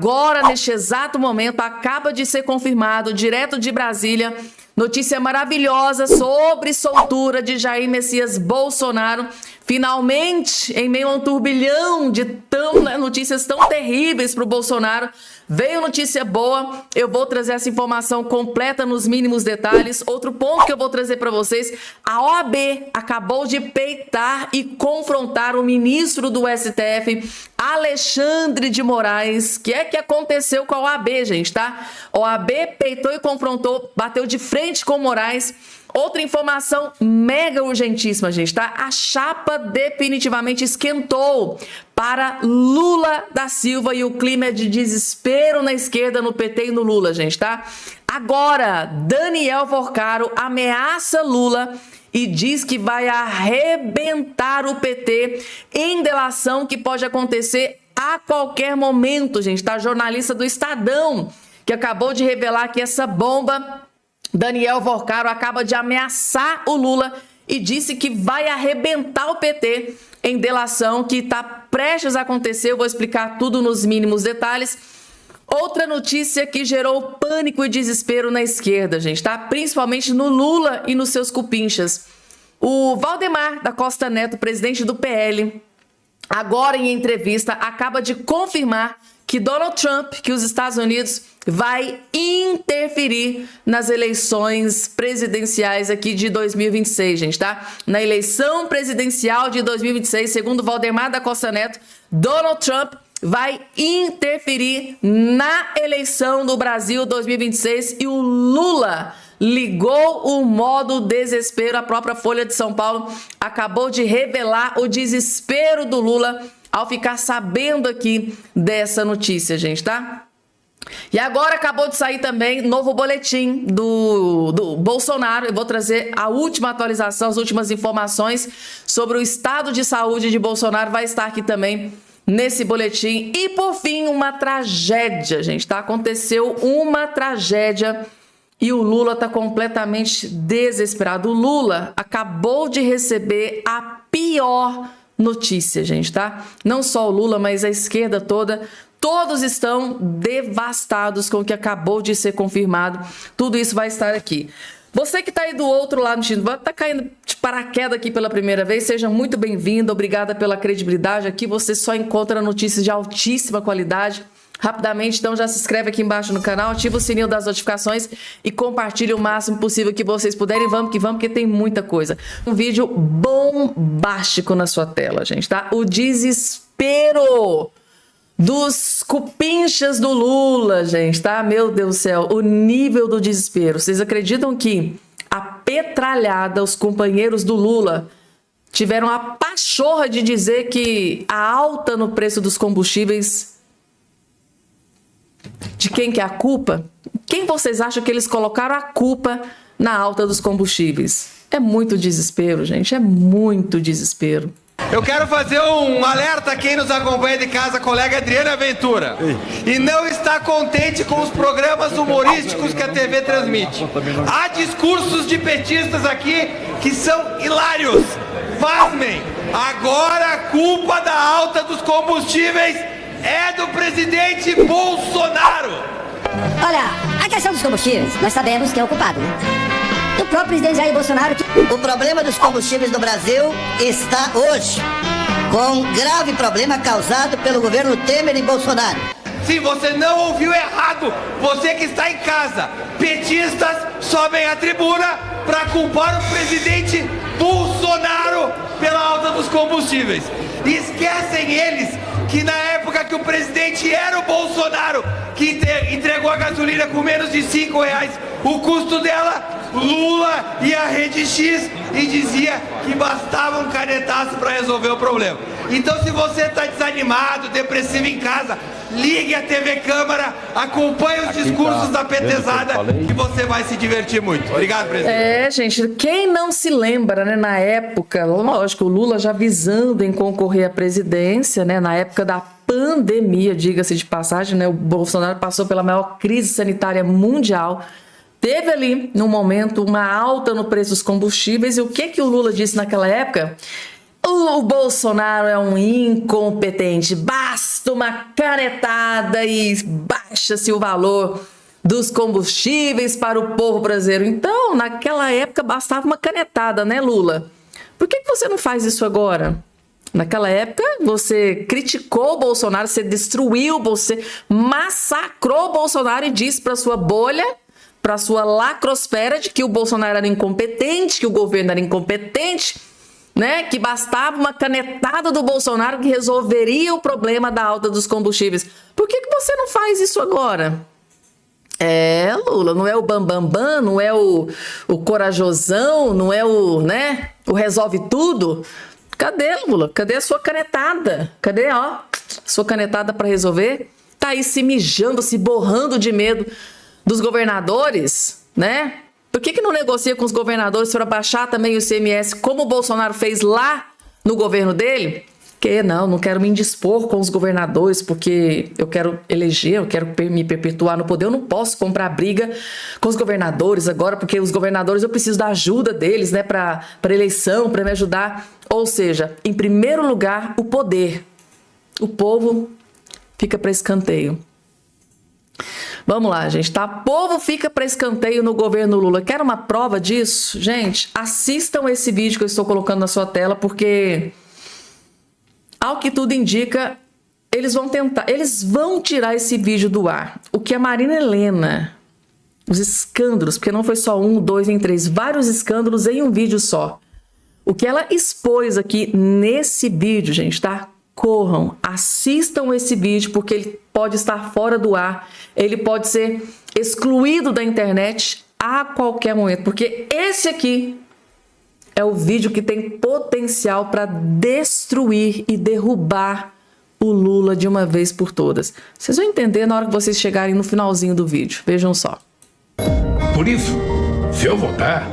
Agora, neste exato momento, acaba de ser confirmado, direto de Brasília, notícia maravilhosa sobre soltura de Jair Messias Bolsonaro. Finalmente, em meio a um turbilhão de notícias tão terríveis para o Bolsonaro, veio notícia boa. Eu vou trazer essa informação completa nos mínimos detalhes. Outro ponto que eu vou trazer para vocês: a OAB acabou de peitar e confrontar o ministro do STF, Alexandre de Moraes. O que é que aconteceu com a OAB, gente, tá? A OAB peitou e confrontou, bateu de frente com Moraes. Outra informação mega urgentíssima, gente, tá? A chapa definitivamente esquentou para Lula da Silva e o clima é de desespero na esquerda, no PT e no Lula, gente, tá? Agora, Daniel Porcaro ameaça Lula e diz que vai arrebentar o PT em delação que pode acontecer a qualquer momento, gente, tá? Jornalista do Estadão, que acabou de revelar que essa bomba, Daniel Porcaro, acaba de ameaçar o Lula e disse que vai arrebentar o PT em delação que está prestes a acontecer. Eu vou explicar tudo nos mínimos detalhes. Outra notícia que gerou pânico e desespero na esquerda, gente, tá? Principalmente no Lula e nos seus cupinchas. O Valdemar da Costa Neto, presidente do PL, agora em entrevista, acaba de confirmar que Donald Trump, que os Estados Unidos vai interferir nas eleições presidenciais aqui de 2026, gente, tá? Na eleição presidencial de 2026, segundo Valdemar da Costa Neto, Donald Trump vai interferir na eleição do Brasil 2026 e o Lula ligou o modo desespero. A própria Folha de São Paulo acabou de revelar o desespero do Lula ao ficar sabendo aqui dessa notícia, gente, tá? E agora acabou de sair também novo boletim do Bolsonaro. Eu vou trazer a última atualização, as últimas informações sobre o estado de saúde de Bolsonaro. Vai estar aqui também nesse boletim. E por fim, uma tragédia, gente, tá? Aconteceu uma tragédia e o Lula tá completamente desesperado. O Lula acabou de receber a pior notícia, gente, tá? Não só o Lula, mas a esquerda toda, todos estão devastados com o que acabou de ser confirmado. Tudo isso vai estar aqui. Você que está aí do outro lado, está caindo de paraquedas aqui pela primeira vez, seja muito bem-vindo, obrigada pela credibilidade. Aqui você só encontra notícias de altíssima qualidade. Rapidamente, então já se inscreve aqui embaixo no canal, ativa o sininho das notificações e compartilhe o máximo possível que vocês puderem. Vamos que vamos, porque tem muita coisa. Um vídeo bombástico na sua tela, gente, tá? O desespero dos cupinchas do Lula, gente, tá? Meu Deus do céu, o nível do desespero. Vocês acreditam que a petralhada, os companheiros do Lula, tiveram a pachorra de dizer que a alta no preço dos combustíveis, de quem que é a culpa? Quem vocês acham que eles colocaram a culpa na alta dos combustíveis? É muito desespero, gente, é muito desespero. Eu quero fazer um alerta a quem nos acompanha de casa, a colega Adriana Ventura, e não está contente com os programas humorísticos que a TV transmite. Há discursos de petistas aqui que são hilários. Pasmem, agora a culpa da alta dos combustíveis é do presidente Bolsonaro. Olha, a questão dos combustíveis, nós sabemos que é o culpado, né? O próprio presidente Jair Bolsonaro. O problema dos combustíveis no Brasil está hoje com um grave problema causado pelo governo Temer e Bolsonaro. Sim, você não ouviu errado. Você que está em casa, petistas sobem à tribuna para culpar o presidente Bolsonaro pela alta dos combustíveis. E esquecem eles que na época que o presidente era o Bolsonaro, que entregou a gasolina com menos de R$5, o custo dela, Lula ia à Rede X e dizia que bastava um canetaço para resolver o problema. Então, se você está desanimado, depressivo em casa, ligue a TV Câmara, acompanhe os discursos da petezada e você vai se divertir muito. Obrigado, presidente. É, gente, quem não se lembra, né, na época, lógico, o Lula já visando em concorrer à presidência, né, na época da pandemia, diga-se de passagem, né, o Bolsonaro passou pela maior crise sanitária mundial. Teve ali, no momento, uma alta no preço dos combustíveis. E o que o Lula disse naquela época? O Bolsonaro é um incompetente. Basta uma canetada e baixa-se o valor dos combustíveis para o povo brasileiro. Então, naquela época, bastava uma canetada, né, Lula? Por que você não faz isso agora? Naquela época, você criticou o Bolsonaro, você destruiu, você massacrou o Bolsonaro e disse para sua bolha, para sua lacrosfera, de que o Bolsonaro era incompetente, que o governo era incompetente, né? Que bastava uma canetada do Bolsonaro que resolveria o problema da alta dos combustíveis. Por que você não faz isso agora? Lula, não é o bambambam, não é o corajosão, não é o, né? O resolve tudo. Cadê, Lula? Cadê a sua canetada? Cadê, sua canetada para resolver? Tá aí se mijando, se borrando de medo dos governadores, né? Por que não negocia com os governadores para baixar também o ICMS, como o Bolsonaro fez lá no governo dele? Que não quero me indispor com os governadores, porque eu quero eleger, eu quero me perpetuar no poder. Eu não posso comprar briga com os governadores agora, porque os governadores eu preciso da ajuda deles, né, para eleição, para me ajudar. Ou seja, em primeiro lugar, o poder. O povo fica para escanteio. Vamos lá, gente, tá? O povo fica para escanteio no governo Lula. Quer uma prova disso? Gente, assistam esse vídeo que eu estou colocando na sua tela, porque, ao que tudo indica, eles vão tirar esse vídeo do ar. O que a Marina Helena, os escândalos, porque não foi só 1, 2 nem 3, vários escândalos em um vídeo só. O que ela expôs aqui nesse vídeo, gente, tá? Corram, assistam esse vídeo, porque ele pode estar fora do ar, ele pode ser excluído da internet a qualquer momento, porque esse aqui é o vídeo que tem potencial para destruir e derrubar o Lula de uma vez por todas. Vocês vão entender na hora que vocês chegarem no finalzinho do vídeo. Vejam só. Por isso, se eu votar,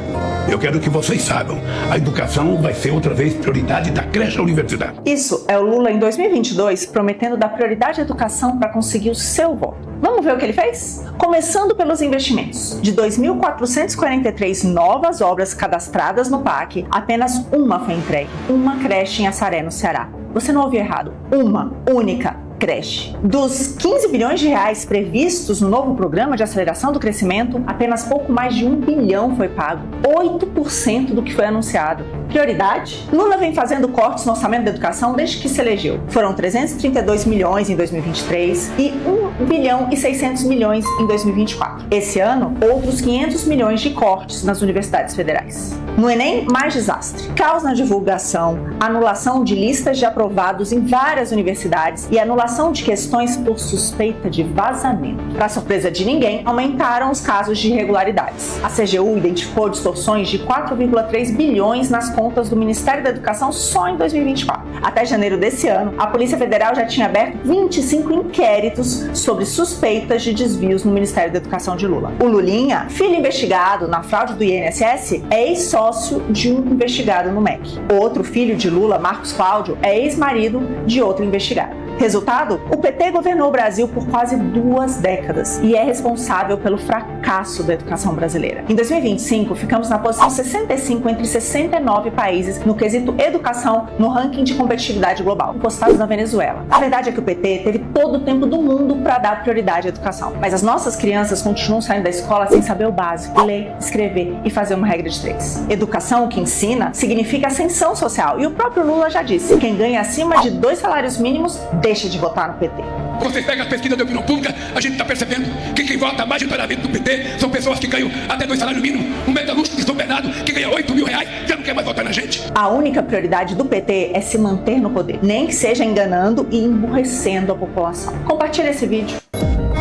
eu quero que vocês saibam, a educação vai ser outra vez prioridade da creche à universidade. Isso é o Lula em 2022 prometendo dar prioridade à educação para conseguir o seu voto. Vamos ver o que ele fez? Começando pelos investimentos. De 2.443 novas obras cadastradas no PAC, apenas uma foi entregue. Uma creche em Assaré, no Ceará. Você não ouviu errado. Uma única creche. Dos 15 bilhões de reais previstos no novo programa de aceleração do crescimento, apenas pouco mais de 1 bilhão foi pago. 8% do que foi anunciado. Prioridade? Lula vem fazendo cortes no orçamento da educação desde que se elegeu. Foram 332 milhões em 2023 e 1 bilhão e 600 milhões em 2024. Esse ano, outros 500 milhões de cortes nas universidades federais. No Enem, mais desastre. Caos na divulgação, anulação de listas de aprovados em várias universidades e anulação de questões por suspeita de vazamento. Para surpresa de ninguém, aumentaram os casos de irregularidades. A CGU identificou distorções de 4,3 bilhões nas contas do Ministério da Educação só em 2024. Até janeiro desse ano, a Polícia Federal já tinha aberto 25 inquéritos sobre suspeitas de desvios no Ministério da Educação de Lula. O Lulinha, filho investigado na fraude do INSS, é ex-sócio de um investigado no MEC. Outro filho de Lula, Marcos Cláudio, é ex-marido de outro investigado. Resultado? O PT governou o Brasil por quase 2 décadas e é responsável pelo fracasso da educação brasileira. Em 2025, ficamos na posição 65 entre 69 países no quesito educação no ranking de competitividade global, postados na Venezuela. A verdade é que o PT teve todo o tempo do mundo para dar prioridade à educação, mas as nossas crianças continuam saindo da escola sem saber o básico, ler, escrever e fazer uma regra de 3. Educação que ensina significa ascensão social e o próprio Lula já disse, quem ganha acima de 2 salários mínimos deixa de votar no PT. Vocês pegam as pesquisas de opinião pública, a gente está percebendo que quem vota majoritariamente no PT são pessoas que ganham até 2 salários mínimos. Um metalúrgico de São Bernardo que ganha 8 mil reais já não quer mais votar na gente. A única prioridade do PT é se manter no poder, nem que seja enganando e emburrecendo a população. Compartilhe esse vídeo.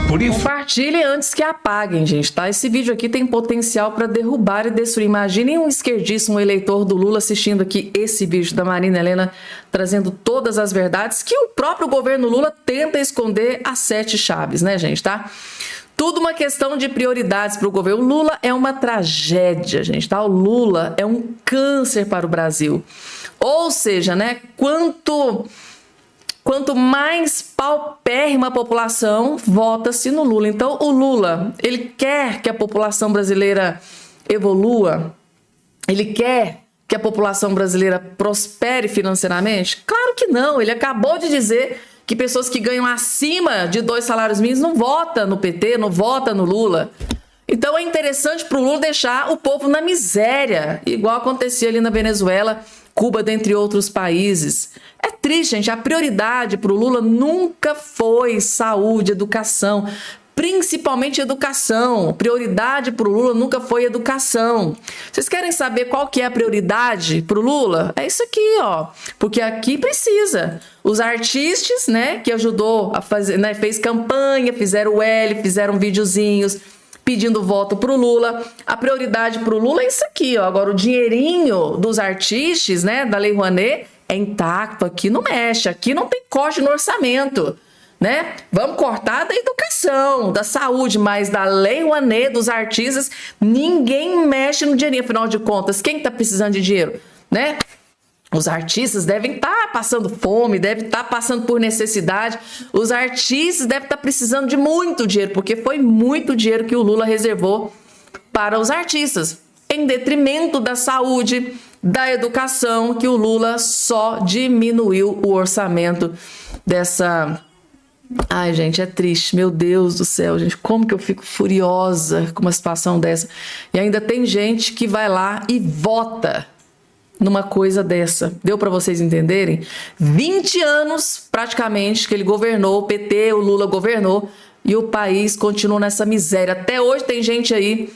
Por isso, Compartilhe antes que apaguem, gente, tá? Esse vídeo aqui tem potencial para derrubar e destruir. Imaginem um esquerdista, um eleitor do Lula assistindo aqui esse vídeo da Marina Helena, trazendo todas as verdades que o próprio governo Lula tenta esconder a 7 chaves, né, gente, tá? Tudo uma questão de prioridades para o governo. O Lula é uma tragédia, gente, tá? O Lula é um câncer para o Brasil. Ou seja, né, quanto mais paupérrima a população, vota-se no Lula. Então, o Lula, ele quer que a população brasileira evolua, ele quer que a população brasileira prospere financeiramente? Claro que não. Ele acabou de dizer que pessoas que ganham acima de 2 salários mínimos não votam no PT, não votam no Lula. Então é interessante para o Lula deixar o povo na miséria, igual acontecia ali na Venezuela, Cuba, dentre outros países. É triste, gente. A prioridade para o Lula nunca foi saúde, educação, principalmente educação. Prioridade para o Lula nunca foi educação. Vocês querem saber qual que é a prioridade para o Lula? É isso aqui, ó. Porque aqui precisa. Os artistas, né, que ajudou a fazer, né, fez campanha, fizeram o L, fizeram videozinhos pedindo voto pro Lula. A prioridade pro Lula é isso aqui, ó. Agora, o dinheirinho dos artistas, né, da Lei Rouanet, é intacto. Aqui não mexe, aqui não tem corte no orçamento, né? Vamos cortar da educação, da saúde, mas da Lei Rouanet, dos artistas, ninguém mexe no dinheirinho. Afinal de contas, quem tá precisando de dinheiro, né? Os artistas devem estar passando fome, devem estar passando por necessidade. Os artistas devem estar precisando de muito dinheiro, porque foi muito dinheiro que o Lula reservou para os artistas, em detrimento da saúde, da educação, que o Lula só diminuiu o orçamento dessa... Ai, gente, é triste. Meu Deus do céu, gente, como que eu fico furiosa com uma situação dessa. E ainda tem gente que vai lá e vota numa coisa dessa. Deu para vocês entenderem? 20 anos, praticamente, que ele governou, o PT, o Lula governou, e o país continua nessa miséria. Até hoje tem gente aí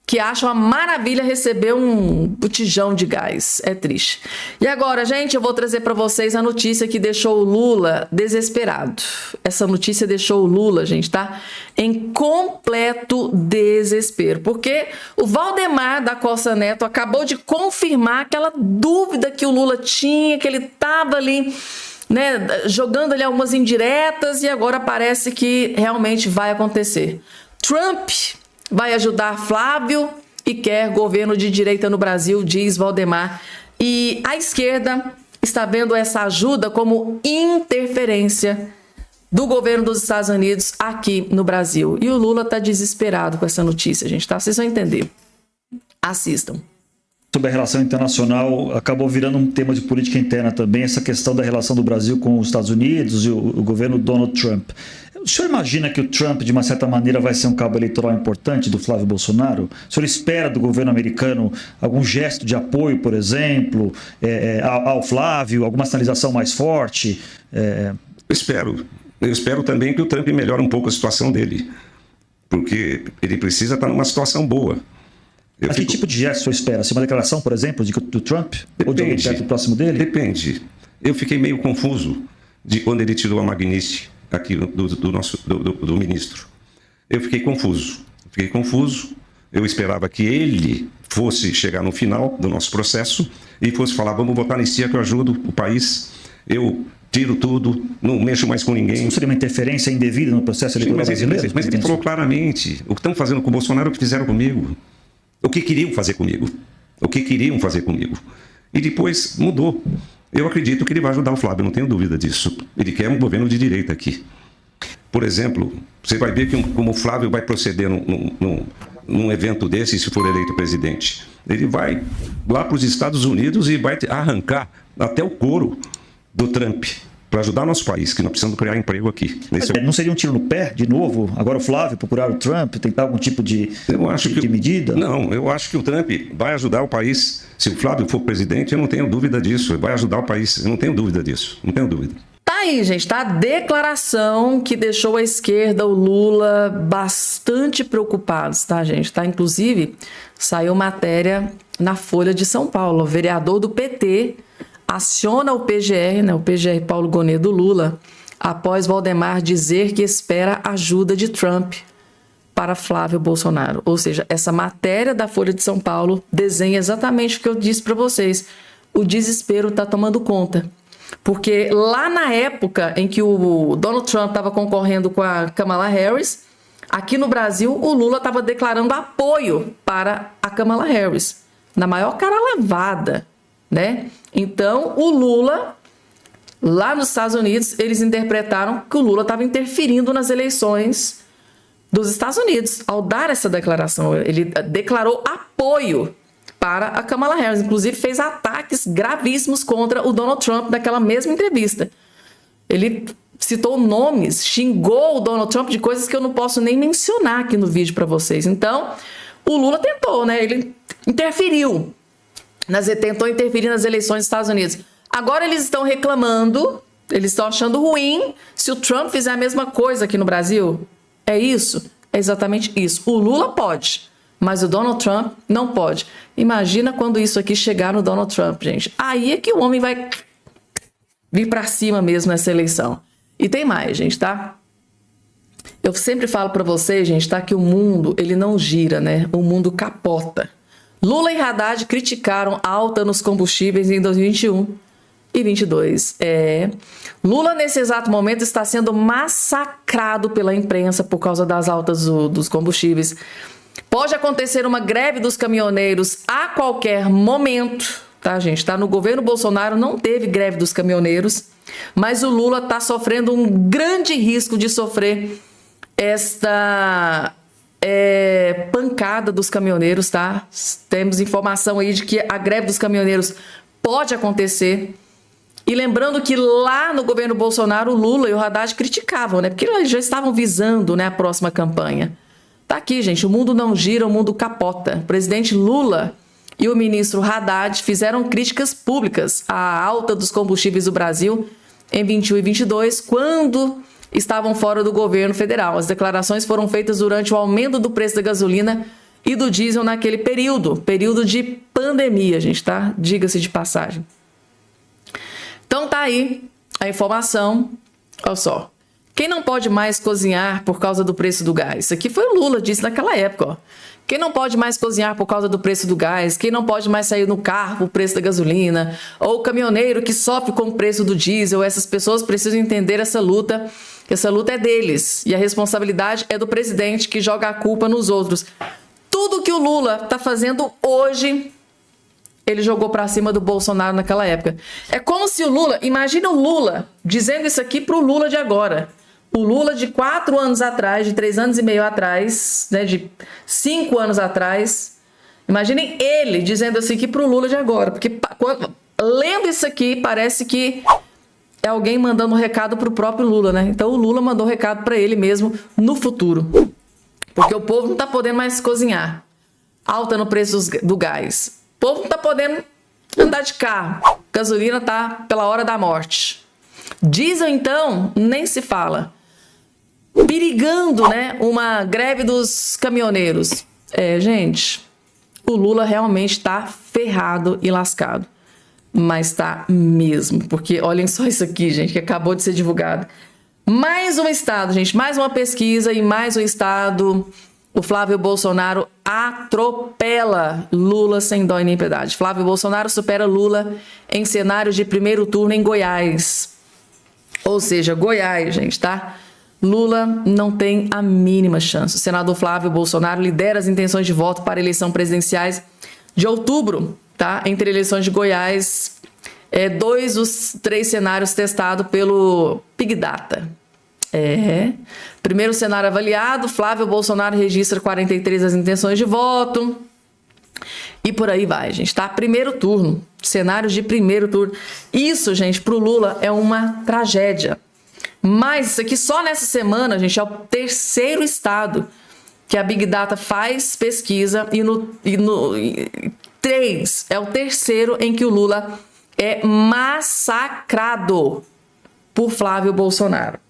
que acha uma maravilha receber um botijão de gás. É triste. E agora, gente, eu vou trazer para vocês a notícia que deixou o Lula desesperado. Essa notícia deixou o Lula, gente, tá? Em completo desespero. Porque o Valdemar da Costa Neto acabou de confirmar aquela dúvida que o Lula tinha, que ele tava ali, né, jogando ali algumas indiretas, e agora parece que realmente vai acontecer. Trump vai ajudar Flávio e quer governo de direita no Brasil, diz Valdemar. E a esquerda está vendo essa ajuda como interferência do governo dos Estados Unidos aqui no Brasil. E o Lula está desesperado com essa notícia, gente, tá? Vocês vão entender. Assistam. Sobre a relação internacional, acabou virando um tema de política interna também, essa questão da relação do Brasil com os Estados Unidos e o governo Donald Trump. O senhor imagina que o Trump, de uma certa maneira, vai ser um cabo eleitoral importante do Flávio Bolsonaro? O senhor espera do governo americano algum gesto de apoio, por exemplo, ao Flávio, alguma sinalização mais forte? Eu espero também que o Trump melhore um pouco a situação dele, porque ele precisa estar numa situação boa. Mas que tipo de gesto o senhor espera? Uma declaração, por exemplo, do Trump? Depende, ou de alguém perto próximo dele? Depende. Eu fiquei meio confuso de quando ele tirou a Magnice aqui do ministro. Eu fiquei confuso. Eu esperava que ele fosse chegar no final do nosso processo e fosse falar: vamos votar nesse dia que eu ajudo o país, eu tiro tudo, não mexo mais com ninguém. Isso não seria uma interferência indevida no processo eleitoral brasileiro? Mas ele falou claramente: o que estão fazendo com o Bolsonaro é o que fizeram comigo. O que queriam fazer comigo. E depois mudou. Eu acredito que ele vai ajudar o Flávio, não tenho dúvida disso. Ele quer um governo de direita aqui. Por exemplo, você vai ver como o Flávio vai proceder num evento desse, se for eleito presidente. Ele vai lá para os Estados Unidos e vai arrancar até o couro do Trump, para ajudar nosso país, que nós precisamos criar emprego aqui. Não seria um tiro no pé, de novo? Agora o Flávio procurar o Trump, tentar algum tipo de medida? Não, eu acho que o Trump vai ajudar o país. Se o Flávio for presidente, eu não tenho dúvida disso. Vai ajudar o país, eu não tenho dúvida disso. Não tenho dúvida. Tá aí, gente, tá? A declaração que deixou a esquerda, o Lula, bastante preocupados, tá, gente? Tá? Inclusive, saiu matéria na Folha de São Paulo. O vereador do PT aciona o PGR, né, o PGR Paulo Gonet do Lula, após Valdemar dizer que espera ajuda de Trump para Flávio Bolsonaro. Ou seja, essa matéria da Folha de São Paulo desenha exatamente o que eu disse para vocês. O desespero está tomando conta. Porque lá na época em que o Donald Trump estava concorrendo com a Kamala Harris, aqui no Brasil o Lula estava declarando apoio para a Kamala Harris, na maior cara lavada, né? Então, o Lula, lá nos Estados Unidos, eles interpretaram que o Lula estava interferindo nas eleições dos Estados Unidos. Ao dar essa declaração, ele declarou apoio para a Kamala Harris. Inclusive, fez ataques gravíssimos contra o Donald Trump naquela mesma entrevista. Ele citou nomes, xingou o Donald Trump de coisas que eu não posso nem mencionar aqui no vídeo para vocês. Então, o Lula tentou, né? Ele tentou interferir nas eleições dos Estados Unidos. Agora eles estão reclamando, eles estão achando ruim se o Trump fizer a mesma coisa aqui no Brasil. É isso? É exatamente isso. O Lula pode, mas o Donald Trump não pode. Imagina quando isso aqui chegar no Donald Trump, gente. Aí é que o homem vai vir para cima mesmo nessa eleição. E tem mais, gente, tá? Eu sempre falo para vocês, gente, tá? Que o mundo, ele não gira, né? O mundo capota. Lula e Haddad criticaram alta nos combustíveis em 2021 e 2022. Lula, nesse exato momento, está sendo massacrado pela imprensa por causa das altas dos combustíveis. Pode acontecer uma greve dos caminhoneiros a qualquer momento, tá, gente? Tá? No governo Bolsonaro não teve greve dos caminhoneiros, mas o Lula está sofrendo um grande risco de sofrer esta pancada dos caminhoneiros, tá? Temos informação aí de que a greve dos caminhoneiros pode acontecer. E lembrando que lá no governo Bolsonaro, o Lula e o Haddad criticavam, né? Porque eles já estavam visando, né, a próxima campanha. Tá aqui, gente, o mundo não gira, o mundo capota. O presidente Lula e o ministro Haddad fizeram críticas públicas à alta dos combustíveis do Brasil em 21 e 22, quando estavam fora do governo federal. As declarações foram feitas durante o aumento do preço da gasolina e do diesel naquele período de pandemia, gente, tá? Diga-se de passagem. Então tá aí a informação. Olha só. Quem não pode mais cozinhar por causa do preço do gás? Isso aqui foi o Lula, disse naquela época, ó. Quem não pode mais cozinhar por causa do preço do gás? Quem não pode mais sair no carro por preço da gasolina? Ou o caminhoneiro que sofre com o preço do diesel? Essas pessoas precisam entender essa luta, que essa luta é deles. E a responsabilidade é do presidente, que joga a culpa nos outros. Tudo que o Lula está fazendo hoje, ele jogou para cima do Bolsonaro naquela época. É como se o Lula... Imagina o Lula dizendo isso aqui para o Lula de agora. O Lula de 4 anos atrás, de 3 anos e meio atrás, né, de 5 anos atrás. Imaginem ele dizendo assim aqui para o Lula de agora. Porque lendo isso aqui, parece que é alguém mandando um recado para o próprio Lula, né? Então o Lula mandou um recado para ele mesmo no futuro. Porque o povo não está podendo mais cozinhar. Alta no preço do gás. O povo não está podendo andar de carro. Gasolina está pela hora da morte. Diesel, então, nem se fala. Perigando, né, uma greve dos caminhoneiros. Gente, o Lula realmente está ferrado e lascado. Mas tá mesmo, porque olhem só isso aqui, gente, que acabou de ser divulgado. Mais um estado, gente, mais uma pesquisa e mais um estado. O Flávio Bolsonaro atropela Lula sem dó e nem piedade. Flávio Bolsonaro supera Lula em cenário de primeiro turno em Goiás. Ou seja, Goiás, gente, tá? Lula não tem a mínima chance. O senador Flávio Bolsonaro lidera as intenções de voto para eleições presidenciais de outubro, tá? Entre eleições de Goiás, 2 dos 3 cenários testados pelo Big Data. Primeiro cenário avaliado, Flávio Bolsonaro registra 43 das intenções de voto. E por aí vai, gente, tá? Primeiro turno, cenários de primeiro turno. Isso, gente, pro Lula é uma tragédia. Mas isso aqui só nessa semana, gente, é o 3º estado que a Big Data faz pesquisa e no 3 é o 3º em que o Lula é massacrado por Flávio Bolsonaro.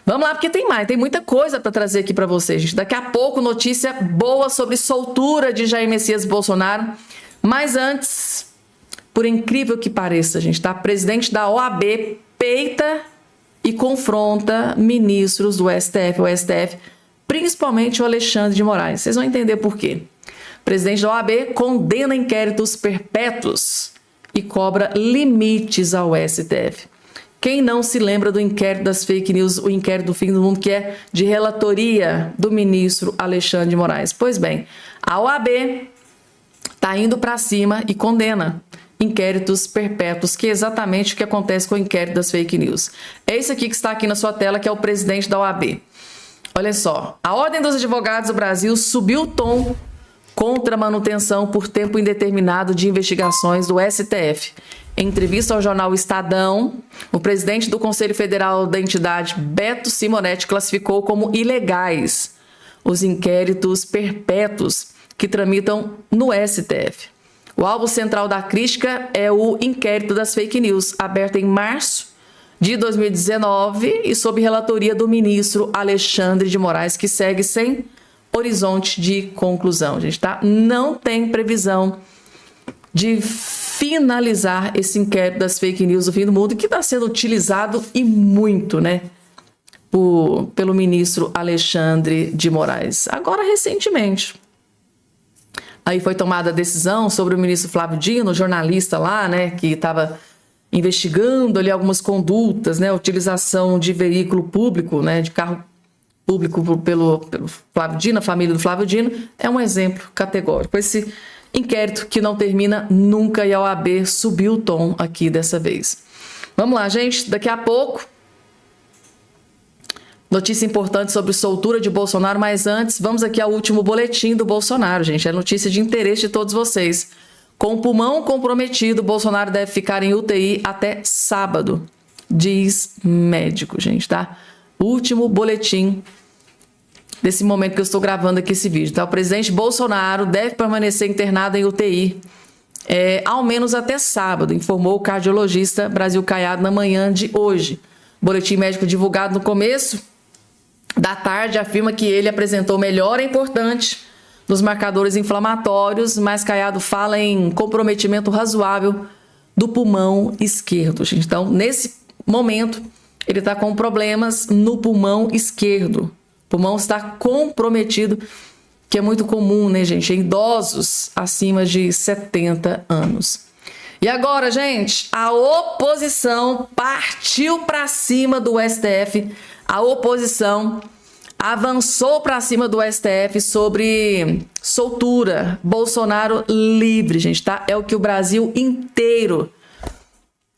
Vamos lá, porque tem mais, tem muita coisa para trazer aqui para vocês, gente. Daqui a pouco, notícia boa sobre soltura de Jair Messias Bolsonaro. Mas antes, por incrível que pareça, gente, tá? Presidente da OAB peita e confronta ministros do STF, o STF, principalmente o Alexandre de Moraes. Vocês vão entender por quê. O presidente da OAB condena inquéritos perpétuos e cobra limites ao STF. Quem não se lembra do inquérito das fake news, o inquérito do fim do mundo, que é de relatoria do ministro Alexandre de Moraes? Pois bem, a OAB está indo para cima e condena inquéritos perpétuos, que é exatamente o que acontece com o inquérito das fake news. É isso aqui que está aqui na sua tela, que é o presidente da OAB. Olha só, a Ordem dos Advogados do Brasil subiu o tom contra a manutenção por tempo indeterminado de investigações do STF. Em entrevista ao jornal Estadão, o presidente do Conselho Federal da entidade, Beto Simonetti, classificou como ilegais os inquéritos perpétuos que tramitam no STF. O alvo central da crítica é o inquérito das fake news, aberto em março de 2019 e sob relatoria do ministro Alexandre de Moraes, que segue sem horizonte de conclusão, gente, tá? Não tem previsão de finalizar esse inquérito das fake news do fim do mundo, que está sendo utilizado e muito, né, pelo ministro Alexandre de Moraes. Agora, recentemente, aí foi tomada a decisão sobre o ministro Flávio Dino, jornalista lá, né, que estava investigando ali algumas condutas, né, utilização de veículo público, né, de carro público pelo Flávio Dino, a família do Flávio Dino, é um exemplo categórico. Esse inquérito que não termina nunca e a OAB subiu o tom aqui dessa vez. Vamos lá, gente, daqui a pouco, notícia importante sobre soltura de Bolsonaro, mas antes, vamos aqui ao último boletim do Bolsonaro, gente, é notícia de interesse de todos vocês. Com o pulmão comprometido, Bolsonaro deve ficar em UTI até sábado, diz médico, gente, tá? Último boletim desse momento que eu estou gravando aqui esse vídeo, tá? O presidente Bolsonaro deve permanecer internado em UTI ao menos até sábado, informou o cardiologista Brasil Caiado na manhã de hoje. O boletim médico divulgado no começo da tarde afirma que ele apresentou melhora importante nos marcadores inflamatórios, mas Caiado fala em comprometimento razoável do pulmão esquerdo, gente. Então, nesse momento, ele está com problemas no pulmão esquerdo. O pulmão está comprometido, que é muito comum, né, gente? Em idosos acima de 70 anos. E agora, gente, a oposição partiu para cima do STF. A oposição avançou para cima do STF sobre soltura. Bolsonaro livre, gente, tá? É o que o Brasil inteiro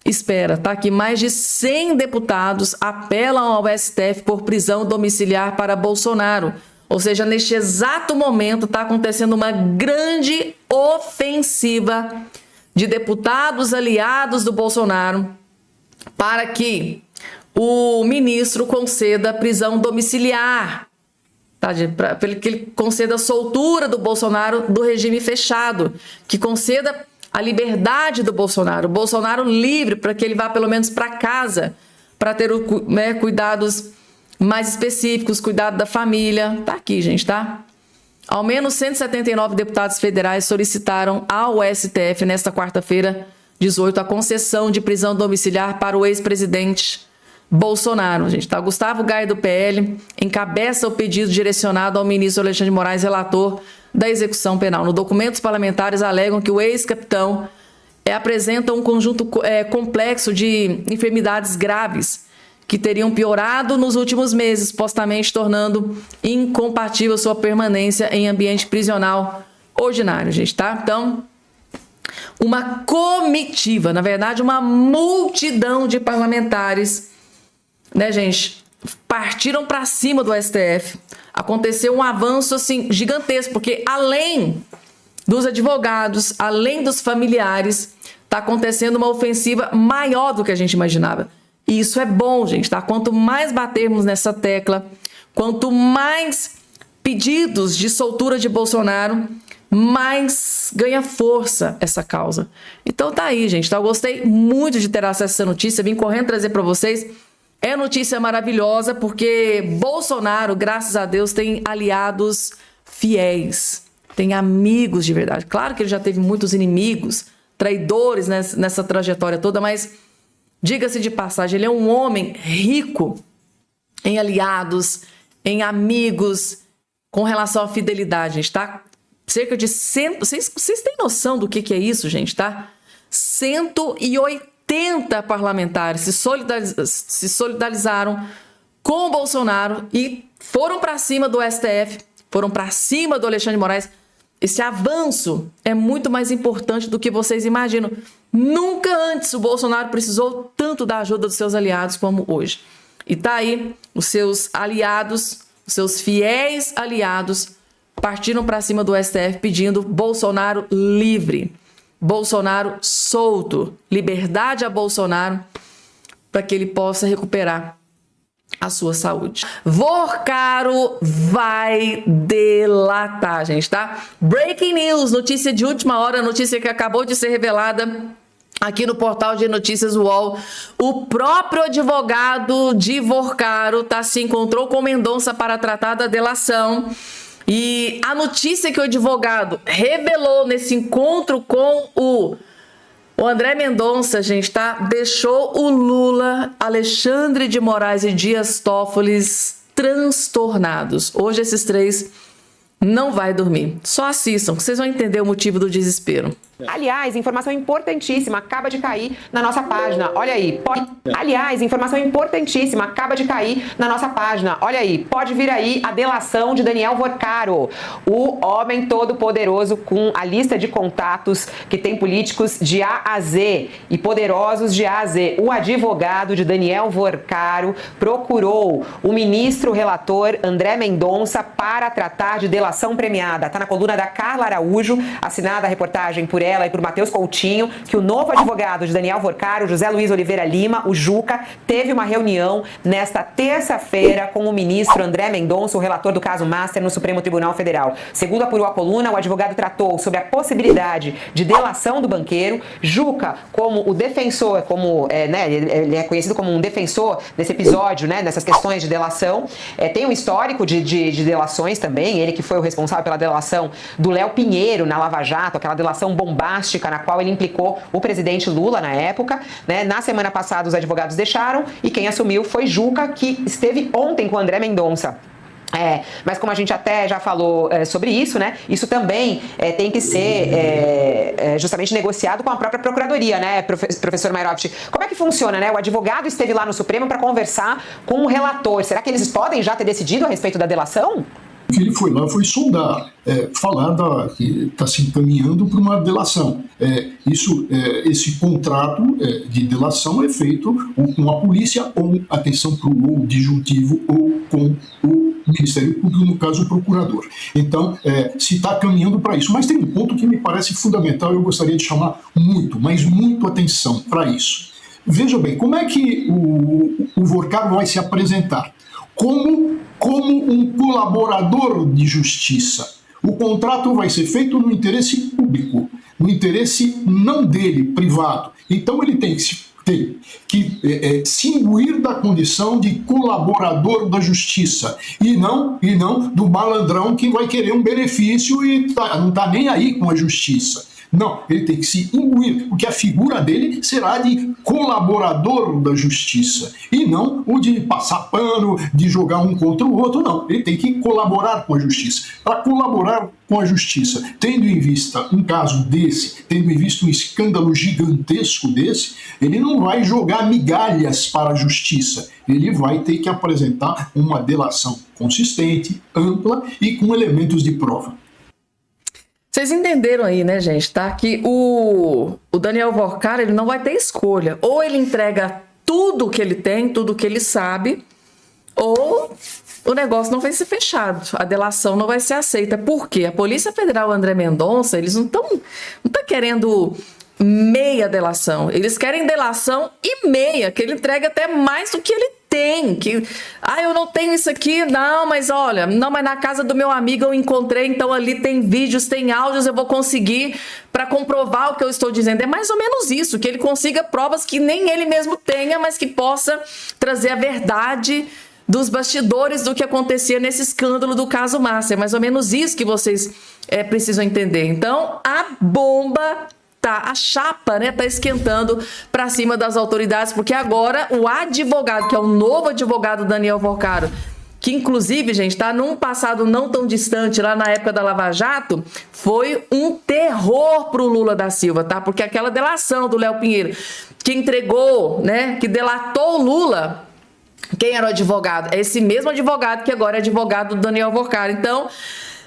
espera, tá? Que mais de 100 deputados apelam ao STF por prisão domiciliar para Bolsonaro. Ou seja, neste exato momento está acontecendo uma grande ofensiva de deputados aliados do Bolsonaro para que o ministro conceda prisão domiciliar, tá? Para que ele conceda a soltura do Bolsonaro do regime fechado, que conceda a liberdade do Bolsonaro, o Bolsonaro livre, para que ele vá pelo menos para casa, para ter cuidados mais específicos, cuidado da família. Tá aqui, gente, tá? Ao menos 179 deputados federais solicitaram ao STF nesta quarta-feira, 18, a concessão de prisão domiciliar para o ex-presidente Bolsonaro, gente, tá? Gustavo Gaia, do PL, encabeça o pedido direcionado ao ministro Alexandre de Moraes, relator da execução penal. No documento, os parlamentares alegam que o ex-capitão apresenta um conjunto complexo de enfermidades graves que teriam piorado nos últimos meses, supostamente tornando incompatível sua permanência em ambiente prisional ordinário, gente, tá? Então, uma comitiva, na verdade, uma multidão de parlamentares, né, gente, partiram para cima do STF. Aconteceu um avanço, assim, gigantesco, porque além dos advogados, além dos familiares, está acontecendo uma ofensiva maior do que a gente imaginava. E isso é bom, gente, tá? Quanto mais batermos nessa tecla, quanto mais pedidos de soltura de Bolsonaro, mais ganha força essa causa. Então tá aí, gente, tá? Eu gostei muito de ter acesso a essa notícia, vim correndo trazer para vocês. É notícia maravilhosa porque Bolsonaro, graças a Deus, tem aliados fiéis, tem amigos de verdade. Claro que ele já teve muitos inimigos, traidores nessa trajetória toda, mas diga-se de passagem, ele é um homem rico em aliados, em amigos, com relação à fidelidade, gente, tá? Cerca de 100... Vocês têm noção do que é isso, gente, tá? 180 parlamentares se solidarizaram com o Bolsonaro e foram para cima do STF, foram para cima do Alexandre de Moraes. Esse avanço é muito mais importante do que vocês imaginam. Nunca antes o Bolsonaro precisou tanto da ajuda dos seus aliados como hoje. E tá aí os seus aliados, os seus fiéis aliados partiram para cima do STF pedindo Bolsonaro livre, Bolsonaro solto, liberdade a Bolsonaro para que ele possa recuperar a sua saúde. Vorcaro vai delatar, gente, tá? Breaking news, notícia de última hora, notícia que acabou de ser revelada aqui no portal de notícias UOL. O próprio advogado de Vorcaro se encontrou com Mendonça para tratar da delação. E a notícia que o advogado revelou nesse encontro com o André Mendonça, gente, deixou o Lula, Alexandre de Moraes e Dias Toffoli transtornados. Hoje esses três não vai dormir. Só assistam, que vocês vão entender o motivo do desespero. Aliás, informação importantíssima, acaba de cair na nossa página. Olha aí. Aliás, informação importantíssima, acaba de cair na nossa página. Olha aí, pode vir aí a delação de Daniel Vorcaro, o homem todo-poderoso com a lista de contatos que tem políticos de A a Z e poderosos de A a Z. O advogado de Daniel Vorcaro procurou o ministro relator André Mendonça para tratar de delação premiada. Tá na coluna da Carla Araújo, assinada a reportagem por ela e por Matheus Coutinho, que o novo advogado de Daniel Vorcaro, José Luiz Oliveira Lima, o Juca, teve uma reunião nesta terça-feira com o ministro André Mendonça, o relator do caso Master no Supremo Tribunal Federal. Segundo apurou a coluna, o advogado tratou sobre a possibilidade de delação do banqueiro. Juca, como o defensor, ele é conhecido como um defensor nesse episódio, nessas questões de delação, tem um histórico de delações também, ele que foi o responsável pela delação do Léo Pinheiro na Lava Jato, aquela delação bombástica na qual ele implicou o presidente Lula na época. Na semana passada os advogados deixaram e quem assumiu foi Juca, que esteve ontem com o André Mendonça. Mas como a gente até já falou sobre isso, isso também tem que ser justamente negociado com a própria Procuradoria, professor Mayroft? Como é que funciona, O advogado esteve lá no Supremo para conversar com o relator. Será que eles podem já ter decidido a respeito da delação? Ele foi lá, foi sondar, falar que está se encaminhando para uma delação. Esse contrato de delação é feito ou com a polícia, ou, atenção para o ou disjuntivo, ou com o Ministério Público, no caso o procurador. Então, se está caminhando para isso. Mas tem um ponto que me parece fundamental e eu gostaria de chamar muito atenção para isso. Veja bem, como é que o Vorcaro vai se apresentar? Como um colaborador de justiça. O contrato vai ser feito no interesse público, no interesse não dele, privado. Então ele tem que se imbuir da condição de colaborador da justiça e não do malandrão que vai querer um benefício e não está nem aí com a justiça. Não, ele tem que se imbuir, porque a figura dele será de colaborador da justiça e não o de passar pano, de jogar um contra o outro, não. Ele tem que colaborar com a justiça. Para colaborar com a justiça, tendo em vista um caso desse, tendo em vista um escândalo gigantesco desse, ele não vai jogar migalhas para a justiça. Ele vai ter que apresentar uma delação consistente, ampla e com elementos de prova. Vocês entenderam aí, gente, que o Daniel Vorcaro, ele não vai ter escolha. Ou ele entrega tudo que ele tem, tudo que ele sabe, ou o negócio não vai ser fechado, a delação não vai ser aceita. Por quê? A Polícia Federal André Mendonça, eles não estão querendo meia delação, eles querem delação e meia, que ele entrega até mais do que ele tem, eu não tenho isso aqui, mas na casa do meu amigo eu encontrei, então ali tem vídeos, tem áudios, eu vou conseguir para comprovar o que eu estou dizendo. É mais ou menos isso, que ele consiga provas que nem ele mesmo tenha, mas que possa trazer a verdade dos bastidores do que acontecia nesse escândalo do caso Master. É mais ou menos isso que vocês precisam entender. Então, a bomba a chapa, tá esquentando para cima das autoridades, porque agora o advogado, que é o novo advogado Daniel Vorcaro, que inclusive, gente, num passado não tão distante, lá na época da Lava Jato, foi um terror pro Lula da Silva, porque aquela delação do Léo Pinheiro, que entregou, que delatou o Lula, quem era o advogado? É esse mesmo advogado que agora é advogado do Daniel Vorcaro. Então,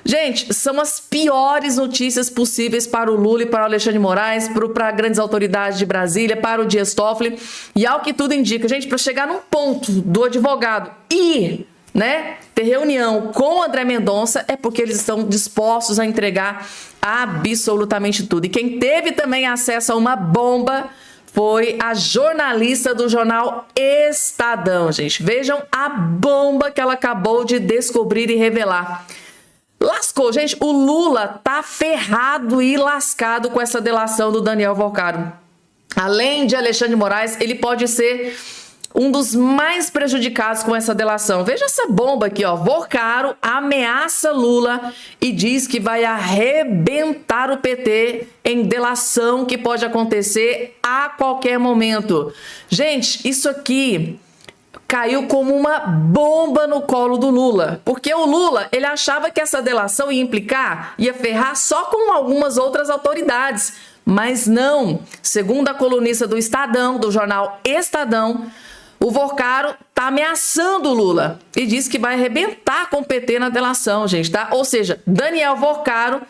gente, são as piores notícias possíveis para o Lula e para o Alexandre de Moraes, para grandes autoridades de Brasília, para o Dias Toffoli. E ao que tudo indica, gente, para chegar num ponto do advogado ir né, ter reunião com André Mendonça, é porque eles estão dispostos a entregar absolutamente tudo. E quem teve também acesso a uma bomba foi a jornalista do jornal Estadão, gente. Vejam a bomba que ela acabou de descobrir e revelar. Lascou, gente. O Lula tá ferrado e lascado com essa delação do Daniel Vorcaro. Além de Alexandre de Moraes, ele pode ser um dos mais prejudicados com essa delação. Veja essa bomba aqui, ó. Vorcaro ameaça Lula e diz que vai arrebentar o PT em delação que pode acontecer a qualquer momento. Gente, isso aqui caiu como uma bomba no colo do Lula, porque o Lula, ele achava que essa delação ia implicar, ia ferrar só com algumas outras autoridades, mas não. Segundo a colunista do Estadão, do jornal Estadão, o Vorcaro tá ameaçando o Lula e diz que vai arrebentar com o PT na delação, gente, tá? Ou seja, Daniel Vorcaro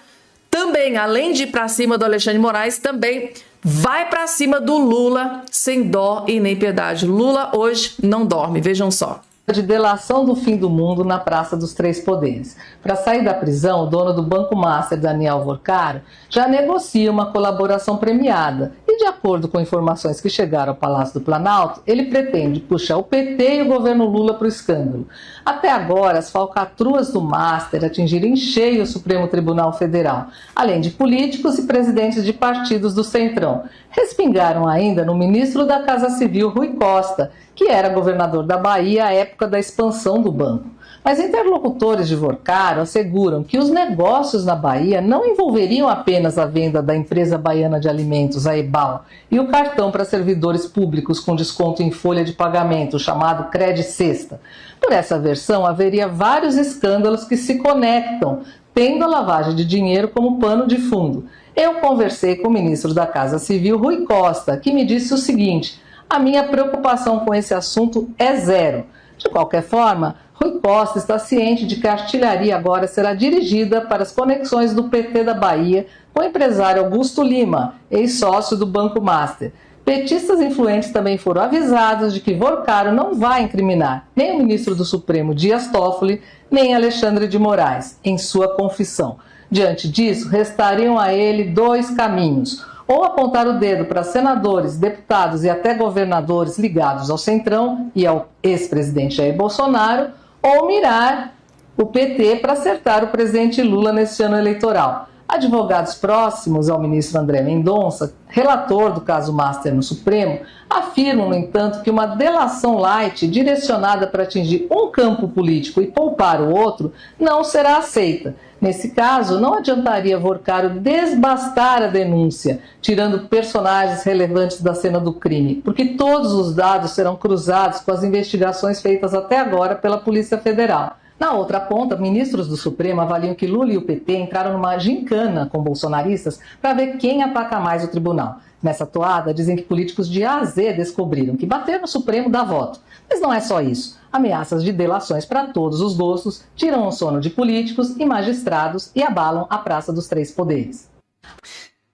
também, além de ir para cima do Alexandre de Moraes, também vai para cima do Lula sem dó e nem piedade. Lula hoje não dorme, vejam só. De delação do fim do mundo na Praça dos Três Poderes. Para sair da prisão, o dono do Banco Master, Daniel Vorcaro, já negocia uma colaboração premiada e, de acordo com informações que chegaram ao Palácio do Planalto, ele pretende puxar o PT e o governo Lula para o escândalo. Até agora, as falcatruas do Master atingiram em cheio o Supremo Tribunal Federal, além de políticos e presidentes de partidos do Centrão. Respingaram ainda no ministro da Casa Civil, Rui Costa, que era governador da Bahia à época da expansão do banco. Mas interlocutores de Vorcaro asseguram que os negócios na Bahia não envolveriam apenas a venda da empresa baiana de alimentos, a EBAL, e o cartão para servidores públicos com desconto em folha de pagamento, chamado Cred Sexta. Por essa versão, haveria vários escândalos que se conectam, tendo a lavagem de dinheiro como pano de fundo. Eu conversei com o ministro da Casa Civil, Rui Costa, que me disse o seguinte: a minha preocupação com esse assunto é zero. De qualquer forma, Rui Costa está ciente de que a artilharia agora será dirigida para as conexões do PT da Bahia com o empresário Augusto Lima, ex-sócio do Banco Master. Petistas influentes também foram avisados de que Vorcaro não vai incriminar nem o ministro do Supremo Dias Toffoli, nem Alexandre de Moraes, em sua confissão. Diante disso, restariam a ele dois caminhos: ou apontar o dedo para senadores, deputados e até governadores ligados ao Centrão e ao ex-presidente Jair Bolsonaro, ou mirar o PT para acertar o presidente Lula neste ano eleitoral. Advogados próximos ao ministro André Mendonça, relator do caso Master no Supremo, afirmam, no entanto, que uma delação light direcionada para atingir um campo político e poupar o outro não será aceita. Nesse caso, não adiantaria Vorcaro desbastar a denúncia, tirando personagens relevantes da cena do crime, porque todos os dados serão cruzados com as investigações feitas até agora pela Polícia Federal. Na outra ponta, ministros do Supremo avaliam que Lula e o PT entraram numa gincana com bolsonaristas para ver quem ataca mais o tribunal. Nessa toada, dizem que políticos de A a Z descobriram que bater no Supremo dá voto. Mas não é só isso. Ameaças de delações para todos os gostos tiram o sono de políticos e magistrados e abalam a Praça dos Três Poderes.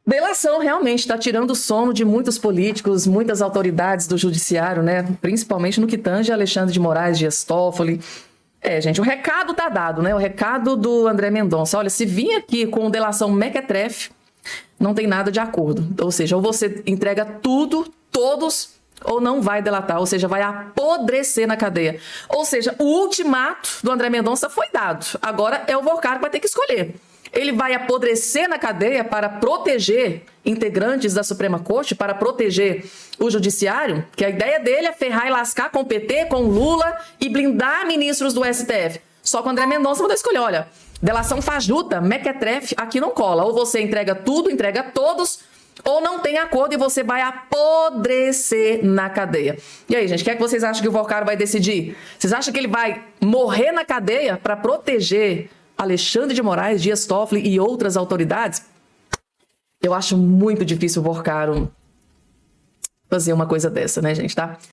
Delação realmente está tirando o sono de muitos políticos, muitas autoridades do judiciário, né? Principalmente no que tange Alexandre de Moraes, Dias Toffoli. Gente, o recado tá dado, né? O recado do André Mendonça. Olha, se vir aqui com delação mequetrefe, não tem nada de acordo. Ou seja, ou você entrega tudo, todos, ou não vai delatar. Ou seja, vai apodrecer na cadeia. Ou seja, o ultimato do André Mendonça foi dado. Agora é o Vorcaro que vai ter que escolher. Ele vai apodrecer na cadeia para proteger integrantes da Suprema Corte, para proteger o judiciário, que a ideia dele é ferrar e lascar com o PT, com Lula e blindar ministros do STF. Só que o André Mendonça vai escolher, olha, delação fajuta, mequetrefe, aqui não cola. Ou você entrega tudo, entrega todos, ou não tem acordo e você vai apodrecer na cadeia. E aí, gente, o que é que vocês acham que o Vorcaro vai decidir? Vocês acham que ele vai morrer na cadeia para proteger Alexandre de Moraes, Dias Toffoli e outras autoridades? Eu acho muito difícil o Vorcaro fazer uma coisa dessa, né, gente, tá?